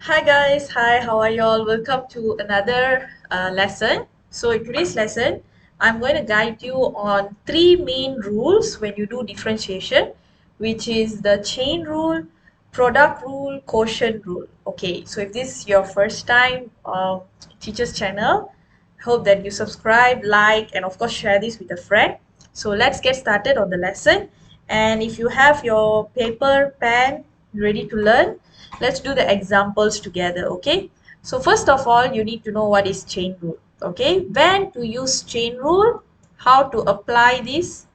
Hi guys, hi, how are you all? Welcome to another lesson. So in today's lesson, I'm going to guide you on three main rules when you do differentiation, which is the chain rule, product rule, quotient rule. Okay, so if this is your first time teacher's channel, hope that you subscribe, like, and of course share this with a friend. So let's get started on the lesson. And if you have your paper, pen ready to learn, let's do the examples together. Okay, so first of all, you need to know what is chain rule. Okay, when to use chain rule, how to apply this.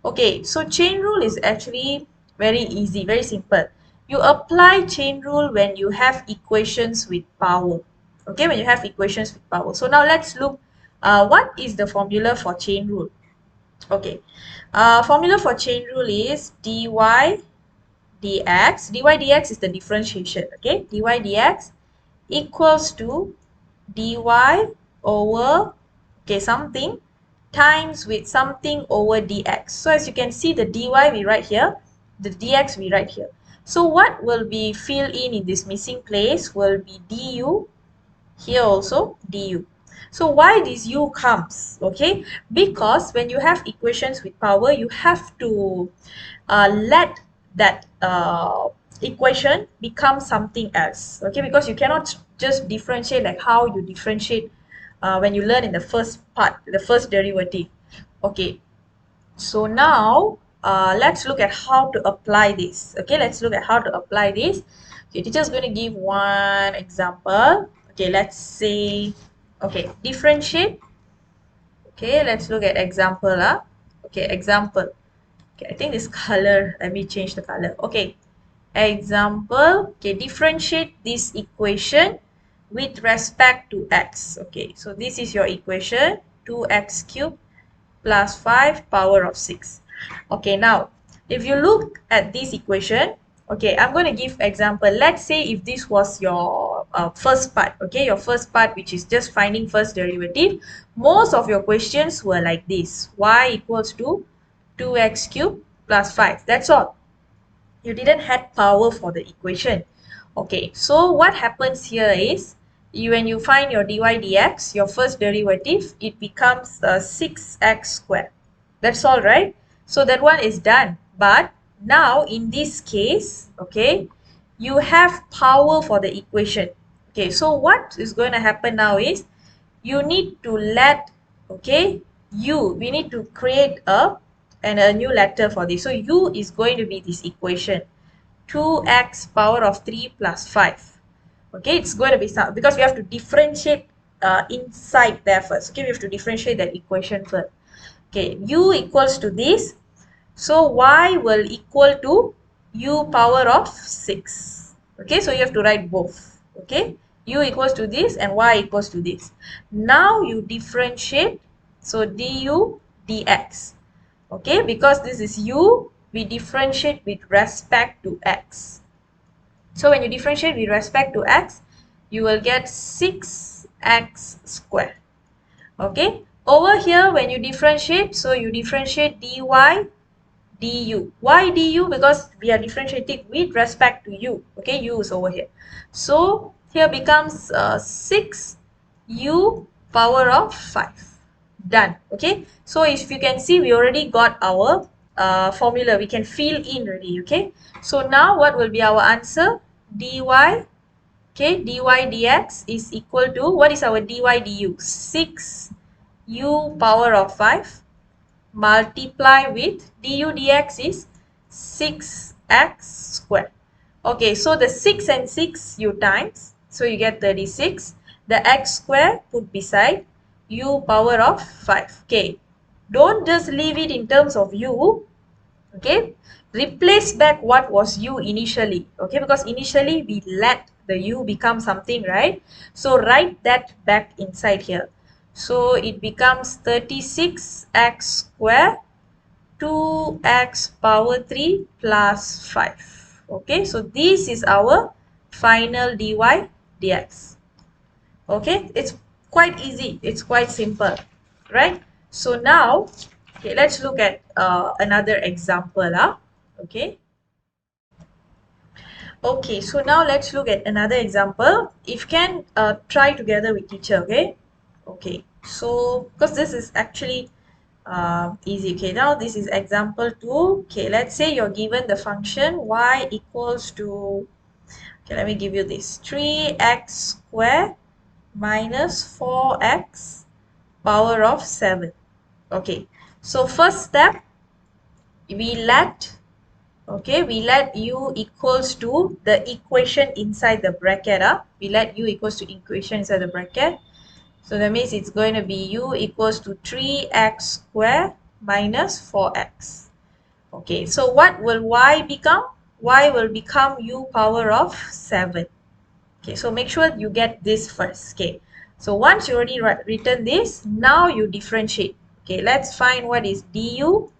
Okay, so chain rule is actually very easy, very simple. You apply chain rule when you have equations with power. Okay, when you have equations with power. So now let's look what is the formula for chain rule. Okay, formula for chain rule is dy dx. Dy dx is the differentiation. Okay, dy dx equals to dy over something times with something over dx. So as you can see, the dy we write here, the dx we write here. So what will be filled in this missing place will be du, here also du. So why this u comes? Okay, because when you have equations with power, you have to let that equation become something else. Okay, because you cannot just differentiate like how you differentiate when you learn in the first part, the first derivative. Okay, so now let's look at how to apply this. Okay, let's look at how to apply this. Okay, teacher is going to give one example. Okay, let's say, okay, differentiate. Okay, let's look at example. Okay, example. Okay, I think this color, let me change the color. Okay, example. Okay, differentiate this equation with respect to x. Okay, so this is your equation, 2x cubed plus 5 power of 6. Okay, now if you look at this equation, okay, I'm going to give example. Let's say if this was your first part, okay, your first part, which is just finding first derivative, most of your questions were like this: y equals to 2x cubed plus 5. That's all. You didn't have power for the equation. Okay, so what happens here is, when you find your dy dx, your first derivative, it becomes 6x squared. That's all, right? So that one is done. But now in this case, okay, you have power for the equation. Okay, so what is going to happen now is, you need to let, okay, we need to create a new letter for this. So u is going to be this equation, 2x power of 3 plus 5. Okay, it's going to be some, because we have to differentiate inside there first. Okay, we have to differentiate that equation first. Okay, u equals to this, so y will equal to u power of 6. Okay, so you have to write both. Okay, u equals to this and y equals to this. Now you differentiate, so du dx. Okay, because this is u, we differentiate with respect to x. So when you differentiate with respect to x, you will get 6x squared. Okay, over here when you differentiate, so you differentiate dy du. Why du? Because we are differentiating with respect to u. Okay, u is over here. So here becomes 6u power of 5. Done. Okay, so if you can see, we already got our formula. We can fill in already. Okay, so now what will be our answer? Dy, okay, dy dx is equal to, what is our dy du? 6u power of 5 multiply with du dx is 6x squared. Okay, so the 6 and 6 you times, so you get 36. The x square put beside, u power of 5. Okay, don't just leave it in terms of u. Okay, replace back what was u initially. Okay, because initially we let the u become something, right? So write that back inside here. So it becomes 36x squared 2x power 3 plus 5. Okay, so this is our final dy dx. Okay, it's quite easy, it's quite simple, right? So now, okay, let's look at another example. Okay, Okay, so now let's look at another example. If you can try together with teacher, okay? Okay, so because this is actually easy. Okay, now this is example 2. Okay, let's say you're given the function y equals to, okay, let me give you this, 3x squared minus 4x power of 7. Okay, so first step, we let, okay, we let u equals to the equation inside the bracket. We let u equals to equation inside the bracket. So that means it's going to be u equals to 3x squared minus 4x. Okay, so what will y become? Y will become u power of 7. Okay, so make sure you get this first. Okay, so once you already written this, now you differentiate. Okay, let's find what is du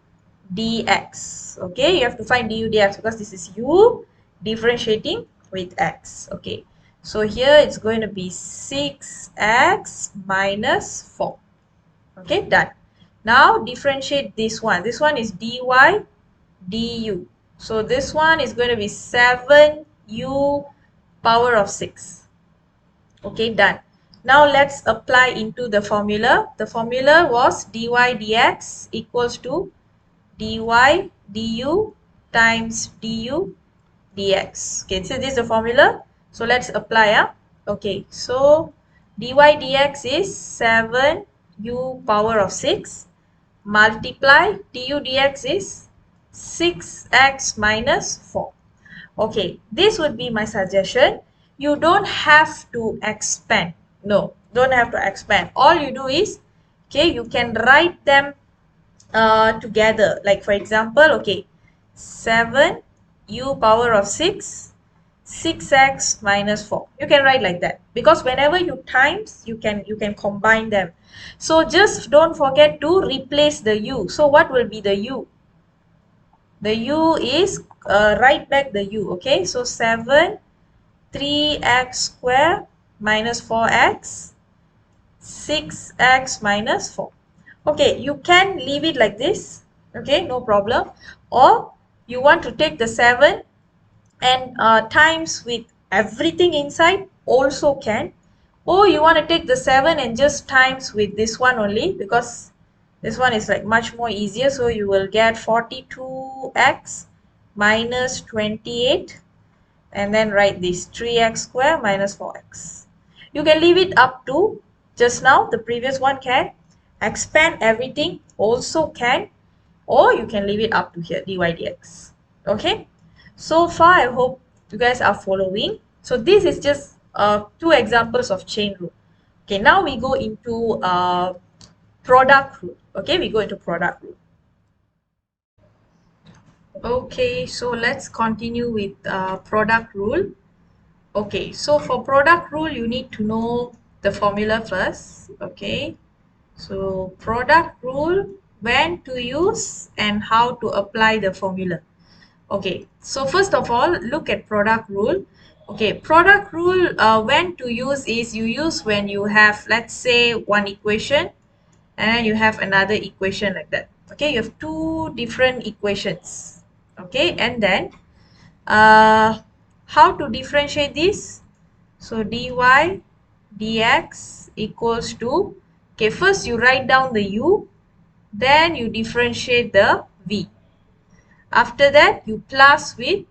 dx. Okay, you have to find du dx because this is u differentiating with x. Okay, so here it's going to be 6x minus 4. Okay, done. Now differentiate this one. This one is dy du. So this one is going to be 7u power of 6. Okay, done. Now let's apply into the formula. The formula was dy dx equals to dy du times du dx. Okay, so this is the formula. So let's apply. Okay, so dy dx is 7u power of 6 multiply du dx is 6x minus 4. Okay, this would be my suggestion. You don't have to expand. No, don't have to expand. All you do is, okay, you can write them together. Like for example, okay, 7 u power of 6, 6x minus 4. You can write like that because whenever you times, you can combine them. So just don't forget to replace the u. So what will be the u? The u is write back the u. Okay, so 7 3x squared minus 4x 6x minus 4. Okay, you can leave it like this. Okay, no problem. Or you want to take the 7 and times with everything inside also can. Or you want to take the 7 and just times with this one only because this one is like much more easier. So you will get 42x minus 28 and then write this 3x squared minus 4x. You can leave it up to just now, the previous one can. Expand everything also can, or you can leave it up to here, dy dx. Okay, so far I hope you guys are following. So this is just two examples of chain rule. Okay, now we go into product rule. Okay, we go into product rule. Okay, so let's continue with product rule. Okay, so for product rule, you need to know the formula first. Okay, so product rule, when to use and how to apply the formula. Okay, so first of all, look at product rule. Okay, product rule, when to use is you use when you have, let's say, one equation and you have another equation like that. Okay, you have two different equations. Okay, and then how to differentiate this? So dy dx equals to, okay, first you write down the u, then you differentiate the v. After that, you plus with,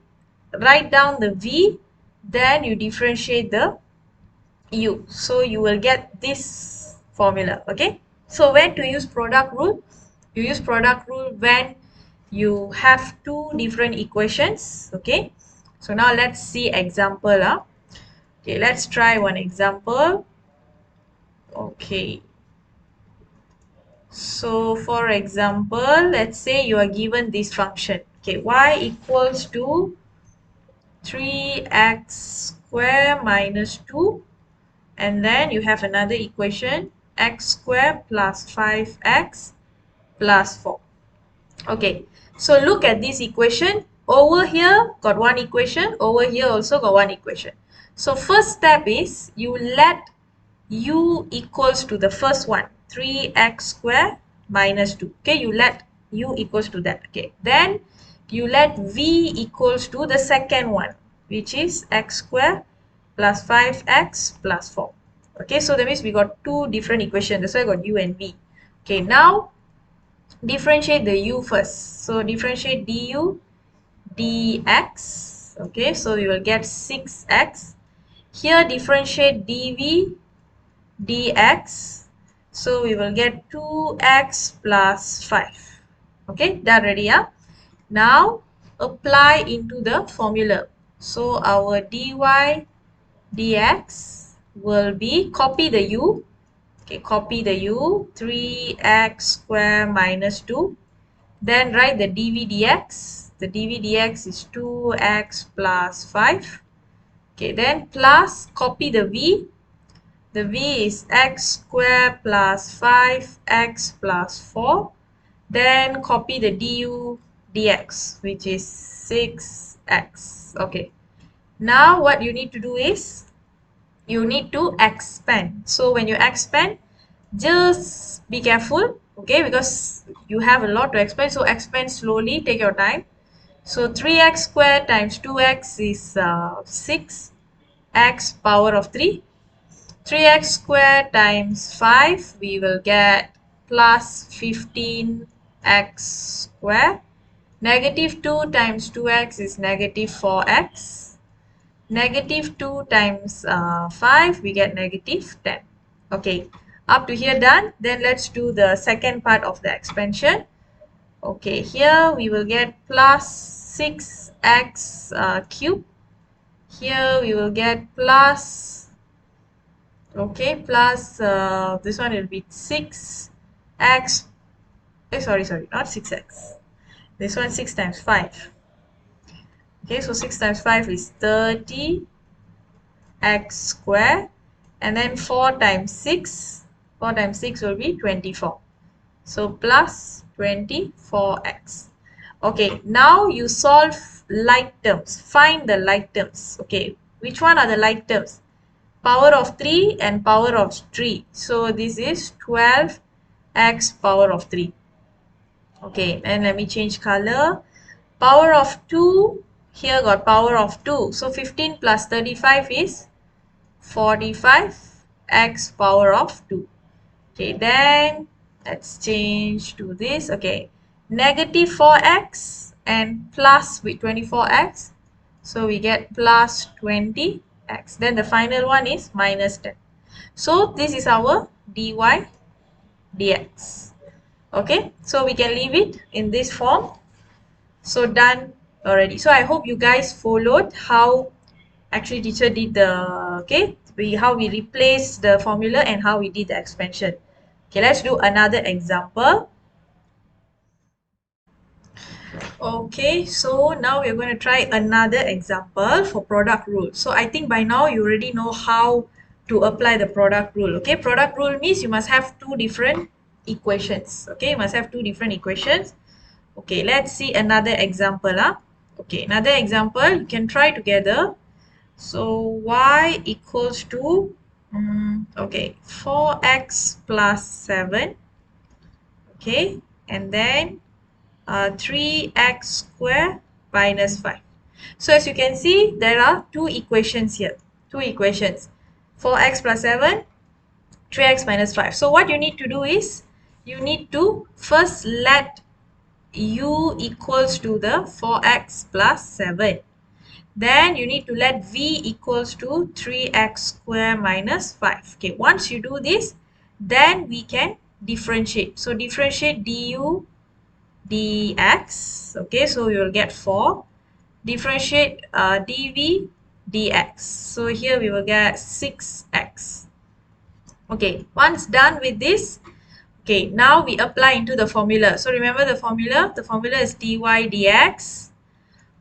write down the v, then you differentiate the u. So you will get this formula. Okay. So when to use product rule? You use product rule when you have two different equations. Okay. So now let's see example. Okay, let's try one example. Okay. So for example, let's say you are given this function. Okay, y equals to 3x squared minus 2, and then you have another equation, x squared plus 5x plus 4. Okay, so look at this equation. Over here got one equation, over here also got one equation. So first step is you let u equals to the first one, 3x squared minus 2. Okay, you let u equals to that. Okay, then you let v equals to the second one, which is x square plus 5x plus 4. Okay, so that means we got two different equations. That's why I got u and v. Okay, now differentiate the u first. So differentiate du dx. Okay, so we will get 6x. Here differentiate dv dx. So we will get 2x plus 5. Okay, done already, yeah? Now apply into the formula. So our dy dx will be, copy the u. Okay, copy the u, 3x square minus 2. Then write the dv dx. The dv dx is 2x plus 5. Okay, then plus, copy the v. The v is x square plus 5x plus 4. Then copy the du dx, which is 6x. Okay. Now what you need to do is, you need to expand. So when you expand, just be careful, okay, because you have a lot to expand. So expand slowly, take your time. So 3x squared times 2x is 6x power of 3. 3x squared times 5, we will get plus 15x squared. Negative 2 times 2x is negative 4x. Negative 2 times 5, we get negative 10. Okay, up to here done. Then let's do the second part of the expansion. Okay, here we will get plus 6x cubed. Here we will get plus, okay, plus this one will be 6x. Sorry, not 6x. This one 6 times 5. Okay, so 6 times 5 is 30x squared. And then 4 times 6. 4 times 6 will be 24. So plus 24x. Okay, now you solve like terms. Find the like terms. Okay, which one are the like terms? Power of 3 and power of 3. So this is 12x power of 3. Okay, and let me change color. Power of 2, here got power of 2. So 15 plus 35 is 45x power of 2. Okay, then let's change to this. Okay, negative 4x and plus with 24x. So we get plus 20x. Then the final one is minus 10. So this is our dy dx. Okay, so we can leave it in this form. So done already. So I hope you guys followed how actually teacher did the, okay, how we replaced the formula and how we did the expansion. Okay, let's do another example. Okay, so now we're going to try another example for product rule. So I think by now you already know how to apply the product rule. Okay, product rule means you must have two different equations. Okay, you must have two different equations. Okay, let's see another example. Okay, another example you can try together. So y equals to, okay, 4x plus 7. Okay, and then 3x squared minus 5. So as you can see, there are two equations here. Two equations. 4x plus 7, 3x minus 5. So what you need to do is, you need to first let u equals to the 4x plus 7. Then you need to let v equals to 3x squared minus 5. Okay, once you do this, then we can differentiate. So differentiate du dx. Okay, so you will get 4. Differentiate dv dx. So here we will get 6x. Okay, once done with this, okay, now we apply into the formula. So remember the formula? The formula is dy dx.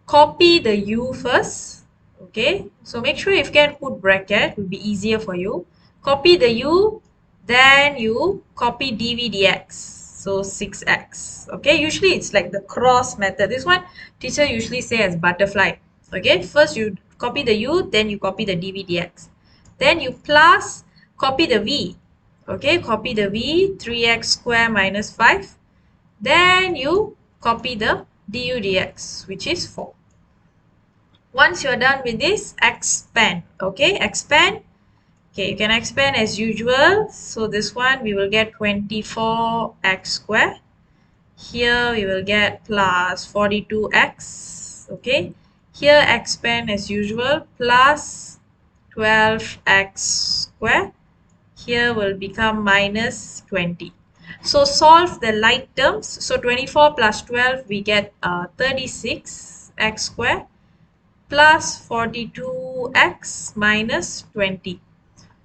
Copy the u first. Okay, so make sure if you can put bracket, it will be easier for you. Copy the u, then you copy dv dx. So 6x. Okay, usually it's like the cross method. This one teacher usually say as butterfly. Okay, first you copy the u, then you copy the dv dx. Then you plus, copy the v. Okay, copy the v, 3x squared minus 5. Then you copy the du dx, which is 4. Once you're done with this, expand. Okay, expand. Okay, you can expand as usual. So this one we will get 24x squared. Here we will get plus 42x. Okay, here expand as usual plus 12x squared. Here will become minus 20. So solve the like terms. So 24 plus 12 we get 36x squared plus 42x minus 20.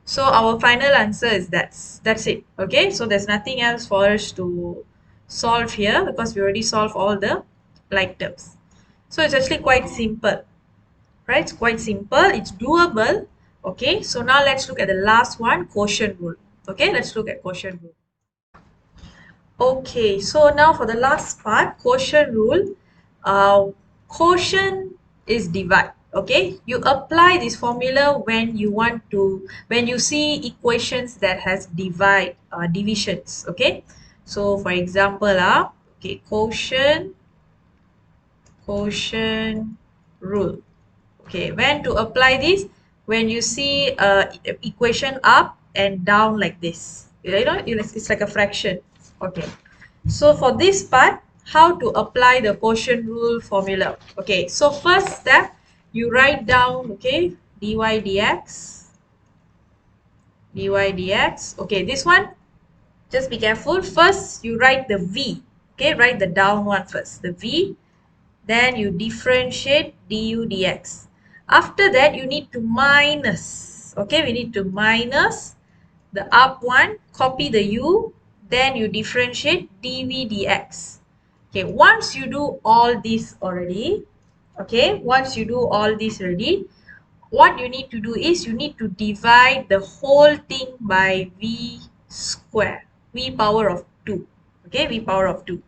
So our final answer is that's it. Okay, so there's nothing else for us to solve here because we already solved all the like terms. So it's actually quite simple, right? It's quite simple, it's doable. Okay, so now let's look at the last one, quotient rule. Okay, let's look at quotient rule. Okay, so now for the last part, quotient rule. Uh, Quotient is divide. Okay, you apply this formula when you want to, when you see equations that has divisions. Okay, so for example, okay, quotient rule. Okay, when to apply this? When you see equation up and down like this, you know, it's like a fraction. Okay, so for this part, how to apply the quotient rule formula? Okay, so first step, you write down, okay, dy dx. Okay, this one, just be careful. First, you write the v. Okay, write the down one first, the v. Then you differentiate du dx. After that, you need to minus. Okay, we need to minus the up one, copy the u, then you differentiate dv dx. Okay, once you do all this already, okay, once you do all this already, what you need to do is you need to divide the whole thing by v square, v power of 2. Okay, v power of 2.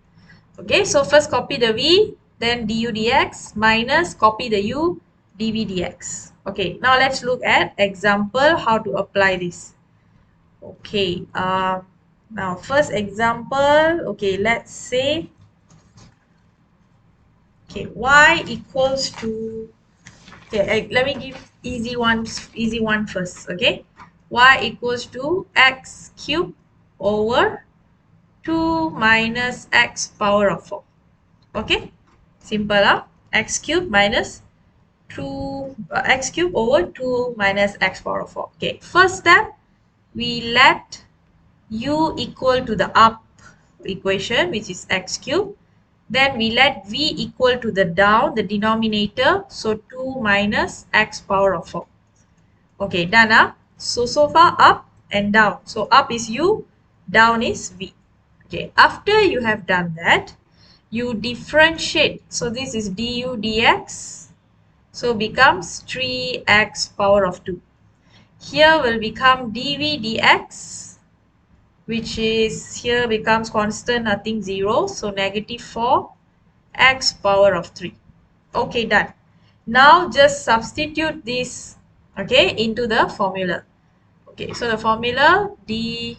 Okay, so first copy the v, then du dx, minus copy the u, dv dx. Okay, now let's look at example how to apply this. Okay, now first example, okay, let's say, okay, y equals to, okay, let me give easy one first, okay. Y equals to x cubed over 2 minus x power of 4. Okay, simple, x cubed minus 2 x cubed over 2 minus x power of 4. Okay, first step, we let u equal to the up equation, which is x cubed. Then we let v equal to the down, the denominator, so 2 minus x power of 4. Okay, done. So far up and down. So up is u, down is v. Okay, after you have done that, you differentiate. So this is du dx. So becomes 3x power of 2. Here will become dv dx, which is here becomes constant, nothing, 0. So negative 4x power of 3. Okay, done. Now just substitute this, okay, into the formula. Okay, so the formula dy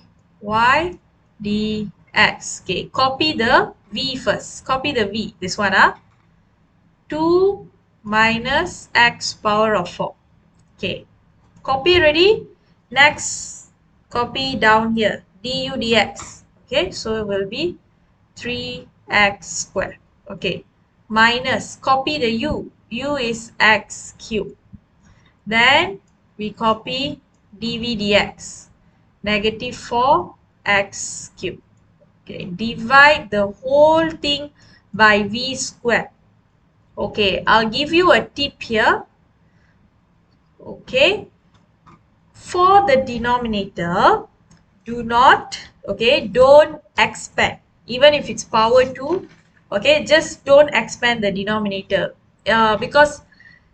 dx. Okay, copy the v first. Copy the v, this one, 2 minus x power of 4. Okay, copy ready. Next, copy down here du dx. Okay, so it will be 3x squared. Okay, minus, copy the u. U is x cubed. Then we copy dv dx. Negative 4x cubed. Okay, divide the whole thing by v squared. Okay, I'll give you a tip here. Okay, for the denominator, do not, okay, don't expand. Even if it's power 2, okay, just don't expand the denominator. Because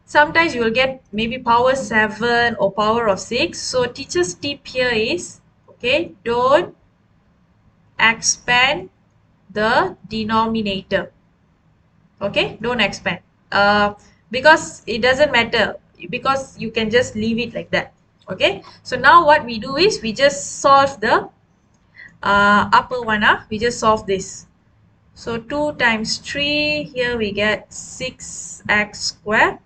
sometimes you will get maybe power 7 or power of 6. So teacher's tip here is, okay, don't expand the denominator. Okay, don't expand, because it doesn't matter, because you can just leave it like that. Okay, so now what we do is we just solve the upper one. We just solve this. So 2 times 3, here we get 6x squared.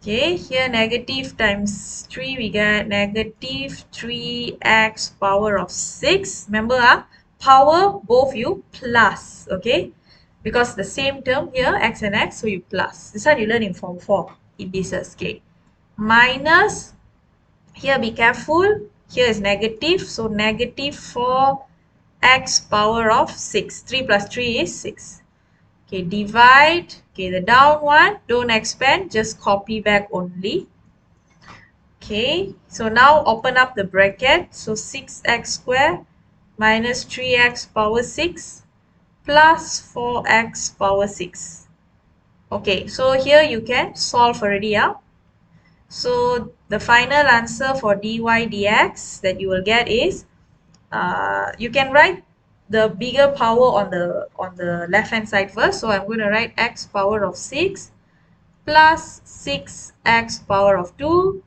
Okay, here negative times 3, we get negative 3x power of 6. Remember, power, both you plus, okay? Because the same term here, x and x, so you plus. This one you learn in Form 4, indices, okay? Minus, here be careful, here is negative, so negative 4x power of 6. 3 plus 3 is 6. Okay, divide, okay, the down one, don't expand, just copy back only. Okay, so now open up the bracket. So 6x squared minus 3x power 6 plus 4x power 6. Okay, so here you can solve already. Yeah? So the final answer for dy dx that you will get is, you can write the bigger power on the left hand side first. So I'm going to write x power of 6 plus 6x power of 2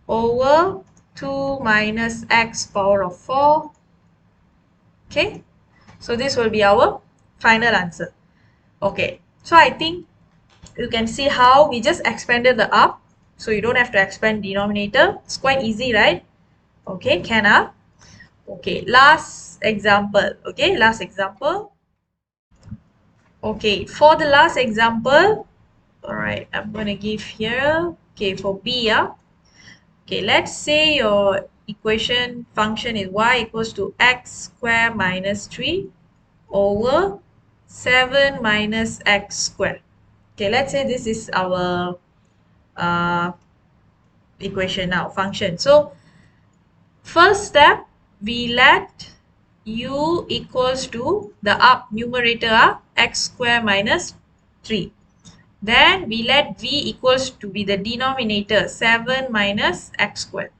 over 2 minus x power of 4. Okay, so this will be our final answer. Okay, so I think you can see how we just expanded the up, so you don't have to expand denominator. It's quite easy, right? Okay, can up. Okay, last example. Okay, last example. Okay, for the last example, all right, I'm going to give here, okay, for B, yeah. Okay, let's say your equation function is y equals to x squared minus 3 over 7 minus x squared. Okay, let's say this is our uh, equation now, function. So, first step, we let u equals to the up numerator x squared minus 3. Then we let v equals to be the denominator 7 minus x squared.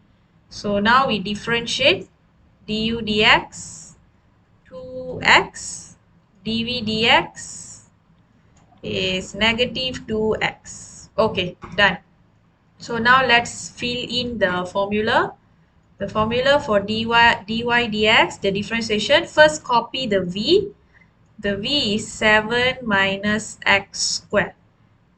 So now we differentiate du dx 2x, dv dx is negative 2x. Okay, done. So now let's fill in the formula. The formula for dy dx, the differentiation, first copy the v. The v is 7 minus x squared.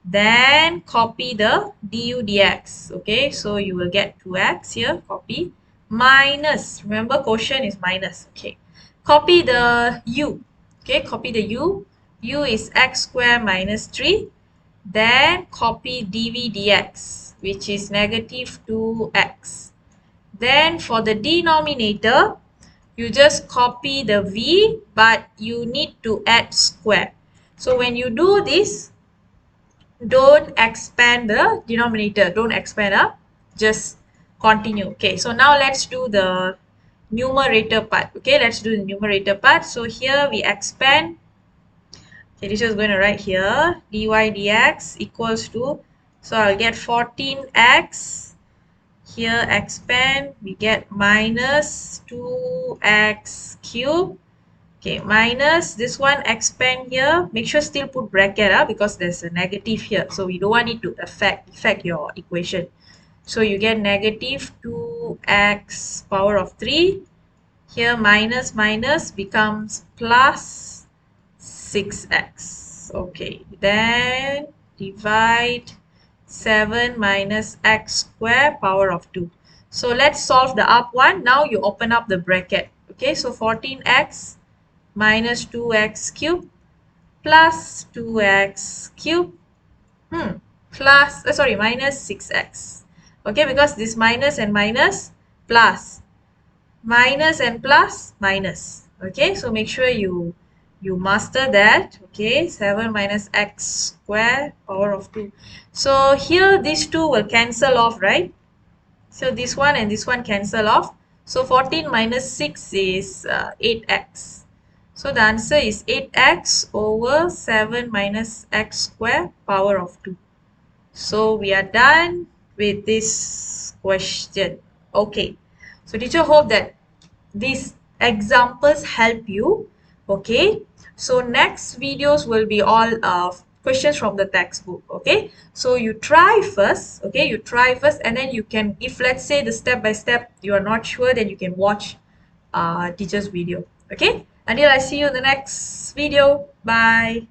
Then copy the du dx. Okay, so you will get 2x here, copy, minus, remember quotient is minus. Okay, copy the u. Okay, copy the u. U is x squared minus 3. Then copy dv dx, which is negative 2x. Then for the denominator, you just copy the v, but you need to add square. So when you do this, don't expand the denominator, don't expand up, just continue. Okay, so now let's do the numerator part. Okay, let's do the numerator part. So here we expand. Okay, this is going to write here dy dx equals to, so I'll get 14x. Here expand, we get minus 2x cubed. Okay, minus this one, expand here. Make sure still put bracket because there's a negative here. So we don't want it to affect your equation. So you get negative 2x power of 3. Here minus minus becomes plus 6x. Okay, then divide 7 minus x squared power of 2. So let's solve the up one. Now you open up the bracket. Okay, so 14x minus 2x cubed plus 2x cubed plus, sorry, minus 6x. Okay, because this minus and minus plus, minus and plus minus. Okay, so make sure you master that. Okay, 7 minus x squared power of 2. So here these two will cancel off, right? So this one and this one cancel off. So 14 minus 6 is 8x. So the answer is 8x over 7 minus x squared power of 2. So we are done with this question. Okay. So teacher hope that these examples help you. Okay. So next videos will be all questions from the textbook. Okay. So you try first. Okay. You try first, and then you can, if let's say the step by step you are not sure, then you can watch teacher's video. Okay. Until I see you in the next video. Bye.